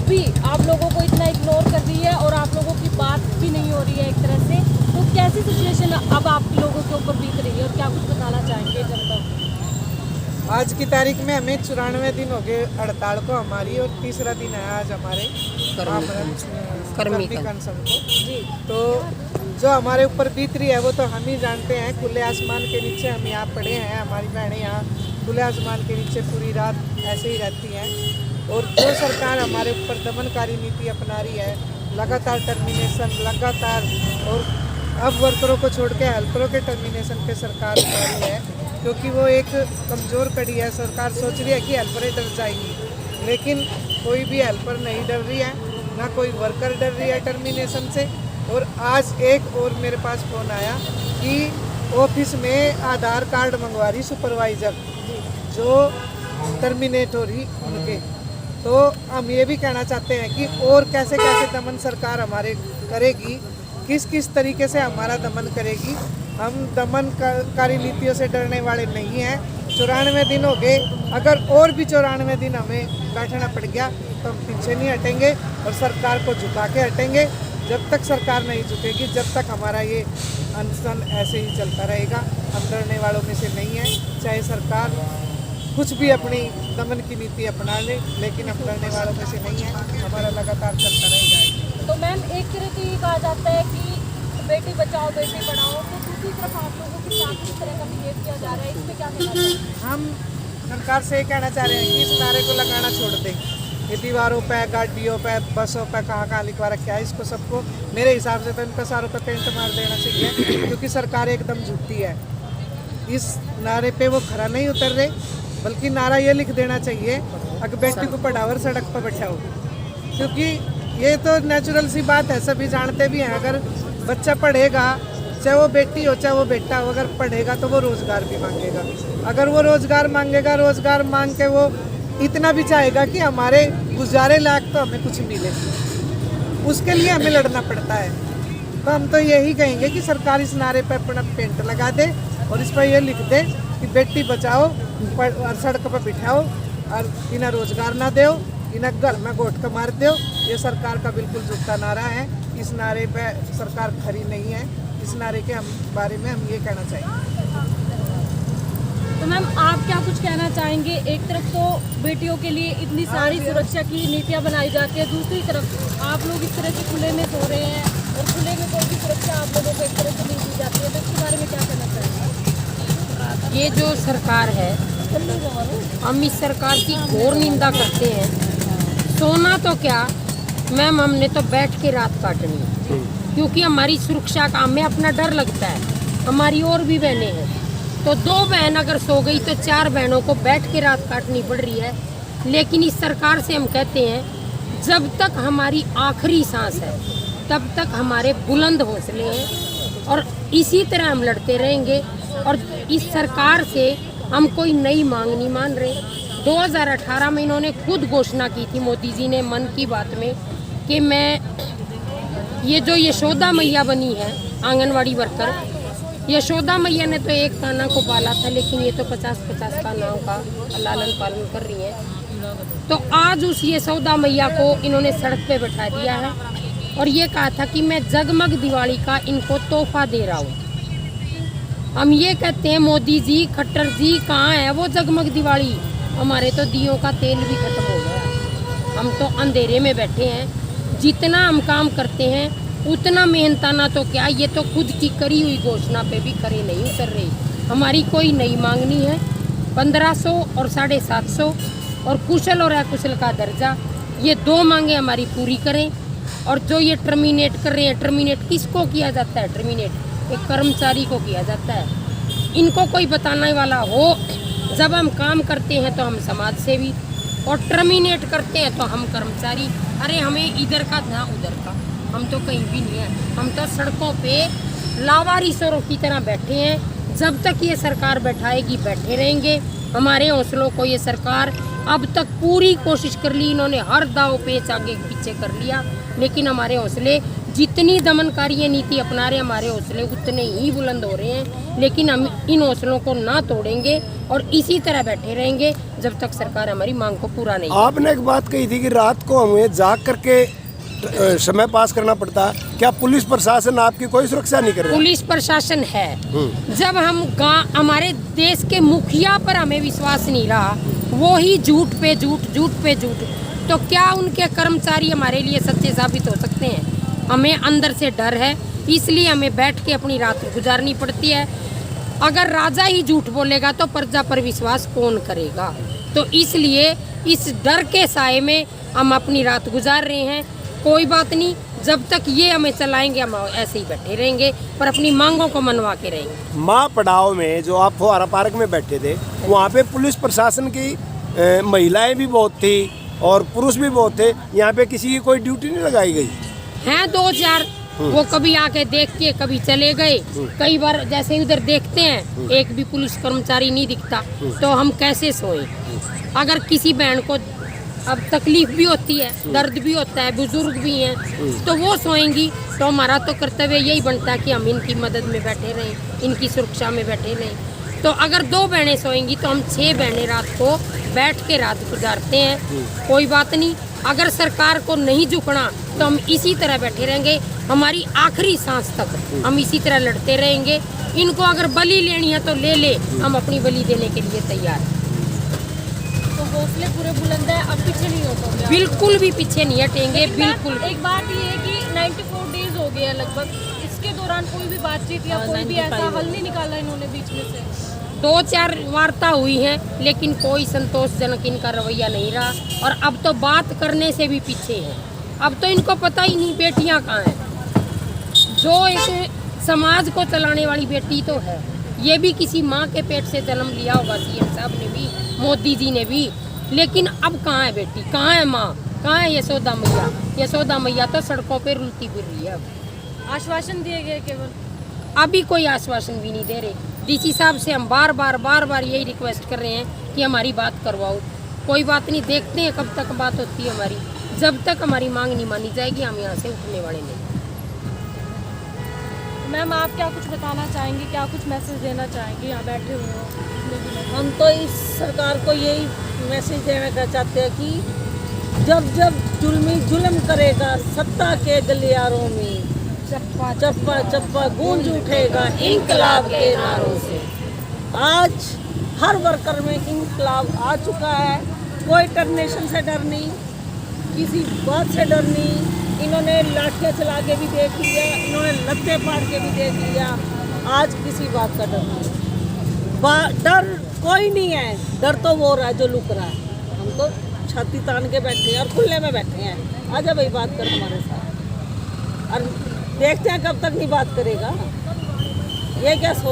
भी आप लोगों को इतना इग्नोर कर रही है और आप लोगों की बात भी नहीं हो रही है एक तरह से, तो कैसी सिचुएशन अब आप लोगों के ऊपर बीत रही है और क्या कुछ बताना चाहेंगे जनता को? आज की तारीख में हमें 94 दिन हो गए हड़ताल को हमारी, और तीसरा दिन है आज हमारे कर्मी कंसम को। जी, तो जो हमारे ऊपर बीत रही है वो तो हम ही जानते हैं। खुले आसमान के नीचे हम यहाँ पड़े हैं, हमारी बहनें यहाँ खुले आसमान के नीचे पूरी रात ऐसे ही रहती हैं। और जो सरकार हमारे ऊपर दमनकारी नीति अपना रही है, लगातार टर्मिनेशन लगातार, और अब वर्करों को छोड़ के हेल्परों के टर्मिनेशन पे सरकार उठा रही है, क्योंकि वो एक कमज़ोर कड़ी है। सरकार सोच रही है कि हेल्परें डर जाएंगी, लेकिन कोई भी हेल्पर नहीं डर रही है, ना कोई वर्कर डर रही है टर्मिनेशन से। और आज एक और मेरे पास फ़ोन आया कि ऑफिस में आधार कार्ड मंगवा रही सुपरवाइज़र जो टर्मिनेट हो रही उनके। तो हम ये भी कहना चाहते हैं कि और कैसे कैसे दमन सरकार हमारे करेगी, किस किस तरीके से हमारा दमन करेगी। हम दमनकारी नीतियों से डरने वाले नहीं हैं। 94 दिन हो गए, अगर और भी 94 दिन हमें बैठना पड़ गया तो हम पीछे नहीं हटेंगे और सरकार को झुका के हटेंगे। जब तक सरकार नहीं झुकेगी, जब तक हमारा ये अनशन ऐसे ही चलता रहेगा। हम डरने वालों में से नहीं हैं, चाहे सरकार कुछ भी अपनी दमन की नीति अपना ले, लेकिन हम डरने वालों में से नहीं हैं। हमारा लगातार चलता रहेगा। तो मैम एक तरह से ये कहा जाता है कि बेटी बचाओ बेटी पढ़ाओ, तो दूसरी तरफ आप लोगों के साथ किस तरह का बिहेव किया जा रहा है, इसमें क्या कहना चाहिए? हम सरकार से ये कहना चाह रहे हैं कि इस नारे को लगाना छोड़ दें। ये दीवारों पे, गाड़ियों पे, बसों पे कहाँ लिखवा रखा है, इसको सबको मेरे हिसाब से तो इन पे सारों पे पेंट मार देना चाहिए, क्योंकि सरकार एकदम झूठी है। इस नारे पे वो खरा नहीं उतर रहे, बल्कि नारा ये लिख देना चाहिए, अगर बेटी को पढ़ाओ और सड़क पर बैठाओ। क्योंकि ये तो नेचुरल सी बात है, सभी जानते भी हैं। अगर बच्चा पढ़ेगा, चाहे वो बेटी हो चाहे वो बेटा हो, अगर पढ़ेगा तो वो रोज़गार भी मांगेगा। अगर वो रोज़गार मांगेगा, रोज़गार मांग के वो इतना भी चाहेगा कि हमारे गुजारे लायक तो हमें कुछ मिले, उसके लिए हमें लड़ना पड़ता है। तो हम तो यही कहेंगे कि सरकार इस नारे पर अपना पेंट लगा दे और इस पर यह लिख दे कि बेटी बचाओ और सड़क पर बिठाओ और इन्हें रोज़गार ना दो, इन्हें घर में घोट कर मार दो। ये सरकार का बिल्कुल झूठा नारा है। इस नारे पे सरकार खरी नहीं है। इस नारे के बारे में हम ये कहना चाहेंगे। तो मैम आप क्या कुछ कहना चाहेंगे? एक तरफ तो बेटियों के लिए इतनी सारी सुरक्षा की नीतियां बनाई जाती है, दूसरी तरफ आप लोग इस तरह से खुले में सो रहे हैं और खुले में कोई भी सुरक्षा आप लोगों को एक तरह से नहीं दी जाती है, तो इसके बारे में क्या कहना चाहेंगे? ये जो सरकार है, हम इस सरकार की घोर निंदा करते हैं। सोना तो क्या मैम, हमने तो बैठ के रात काटनी है, क्योंकि हमारी सुरक्षा का हमें अपना डर लगता है। हमारी और भी बहनें हैं, तो 2 बहन अगर सो गई तो 4 बहनों को बैठ के रात काटनी पड़ रही है। लेकिन इस सरकार से हम कहते हैं, जब तक हमारी आखिरी सांस है तब तक हमारे बुलंद हौसले हैं और इसी तरह हम लड़ते रहेंगे। और इस सरकार से हम कोई नई मांग नहीं मान रहे। 2018 में इन्होंने खुद घोषणा की थी, मोदी जी ने मन की बात में, कि मैं ये जो यशोदा मैया बनी है आंगनवाड़ी वर्कर, यशोदा मैया ने तो एक काना को पाला था, लेकिन ये तो 50-50 कानाओं का लालन पालन कर रही है। तो आज उस यशोदा मैया को इन्होंने सड़क पे बैठा दिया है और ये कहा था कि मैं जगमग दिवाली का इनको तोहफा दे रहा हूँ। हम ये कहते हैं, मोदी जी, खट्टर जी, कहाँ है वो जगमग दिवाली? हमारे तो दियों का तेल भी खत्म हो गया। हम तो अंधेरे में बैठे हैं। जितना हम काम करते हैं उतना मेहनताना तो क्या, ये तो खुद की करी हुई घोषणा पे भी खरे नहीं उतर रही। हमारी कोई नई मांग नहीं है। 1500 और 750 और कुशल और अकुशल का दर्जा, ये 2 मांगे हमारी पूरी करें। और जो ये टर्मिनेट कर रहे हैं, टर्मिनेट किसको किया जाता है? टर्मिनेट एक कर्मचारी को किया जाता है। इनको कोई बताने वाला हो। जब हम काम करते हैं तो हम समाज सेवी और टर्मिनेट करते हैं तो हम कर्मचारी। अरे हमें इधर का ना उधर का, हम तो कहीं भी नहीं है। हम तो सड़कों पे लावारिसों की तरह बैठे हैं। जब तक ये सरकार बैठाएगी बैठे रहेंगे। हमारे हौसलों को ये सरकार अब तक पूरी कोशिश कर ली, इन्होंने हर दाव पेच आगे पीछे कर लिया, लेकिन हमारे हौसले जितनी दमनकारी ये नीति अपना रहे हमारे हौसले उतने ही बुलंद हो रहे हैं, लेकिन हम इन हौसलों को ना तोड़ेंगे और इसी तरह बैठे रहेंगे जब तक सरकार हमारी मांग को पूरा नहीं। आपने एक बात कही थी कि रात को हमें जाग करके समय पास करना पड़ता, क्या पुलिस प्रशासन आपकी कोई सुरक्षा नहीं कर रहा? पुलिस प्रशासन है। जब हम हमारे देश के मुखिया पर हमें विश्वास नहीं रहा, वो ही झूठ पे झूठ, तो क्या उनके कर्मचारी हमारे लिए सच्चे साबित हो सकते हैं? हमें अंदर से डर है, इसलिए हमें बैठ के अपनी रात गुजारनी पड़ती है। अगर राजा ही झूठ बोलेगा तो प्रजा पर विश्वास कौन करेगा? तो इसलिए इस डर के साए में हम अपनी रात गुजार रहे हैं। कोई बात नहीं, जब तक ये हमें चलाएंगे हम ऐसे ही बैठे रहेंगे पर अपनी मांगों को मनवा के रहेंगे। माँ पड़ाव में जो आप फुहारा पार्क में बैठे थे, वहाँ पे पुलिस प्रशासन की महिलाएं भी बहुत थी और पुरुष भी बहुत थे, यहाँ पे किसी की कोई ड्यूटी नहीं लगाई गई? हैं 2-4, वो कभी आके देख के कभी चले गए। कई बार जैसे उधर देखते हैं एक भी पुलिस कर्मचारी नहीं दिखता, तो हम कैसे सोए? अगर किसी बहन को अब तकलीफ भी होती है, दर्द भी होता है, बुजुर्ग भी हैं, तो वो सोएंगी, तो हमारा तो कर्तव्य यही बनता है कि हम इनकी मदद में बैठे रहें, इनकी सुरक्षा में बैठे रहें। तो अगर 2 बहनें सोएंगी तो हम 6 बहनें रात को बैठ के रात गुजारते हैं। कोई बात नहीं, अगर सरकार को नहीं झुकना तो हम इसी तरह बैठे रहेंगे, हमारी आखिरी सांस तक हम इसी तरह लड़ते रहेंगे। इनको अगर बलि लेनी है तो ले, हम अपनी बलि देने के लिए तैयार हैं। तो हौसले पूरे बुलंद है, अब पीछे नहीं होता? बिल्कुल भी पीछे नहीं हटेंगे, बिल्कुल। एक बात ये है कि 94 डेज हो गए हैं लगभग, इसके दौरान कोई भी बातचीत या कोई भी ऐसा हल नहीं निकाला इन्होंने बीच में से? 2-4 वार्ता हुई हैं, लेकिन कोई संतोषजनक इनका रवैया नहीं रहा और अब तो बात करने से भी पीछे हैं। अब तो इनको पता ही नहीं बेटियां कहाँ हैं। जो एक समाज को चलाने वाली बेटी तो है, ये भी किसी माँ के पेट से जन्म लिया होगा, सीएम साहब ने भी, मोदी जी ने भी, लेकिन अब कहाँ है बेटी, कहाँ है माँ, कहाँ है यशोदा मैया? यशोदा मैया तो सड़कों पे रुलती फिर रही है। अब आश्वासन दिए गए केवल, अभी कोई आश्वासन भी नहीं दे रहे। डीसी साहब से हम बार बार यही रिक्वेस्ट कर रहे हैं कि हमारी बात करवाओ। कोई बात नहीं, देखते हैं कब तक बात होती है हमारी। जब तक हमारी मांग नहीं मानी जाएगी हम यहाँ से उठने वाले नहीं। मैम आप क्या कुछ बताना चाहेंगी, क्या कुछ मैसेज देना चाहेंगी? यहाँ बैठे हुए हो। हम तो इस सरकार को यही मैसेज देना चाहते हैं कि जब जुल्म करेगा सत्ता के गलियारों में, चप्पा चप्पा गूंज उठेगा इंकलाब के नारों से। आज हर वर्कर में इंकलाब आ चुका है, कोई टर्मिनेशन से डर नहीं, किसी बात से डर नहीं। इन्होंने लाठियाँ चला के भी देख लिया, इन्होंने लत्ते फाड़ के भी देख लिया, आज किसी बात का डर नहीं। डर कोई नहीं है, डर तो वो रहा है जो लुक रहा है। हम तो छाती तान के बैठे हैं और खुले में बैठे हैं। आजा भाई बात कर हमारे साथ, और देखते हैं कब तक नहीं बात करेगा। ये क्या सोच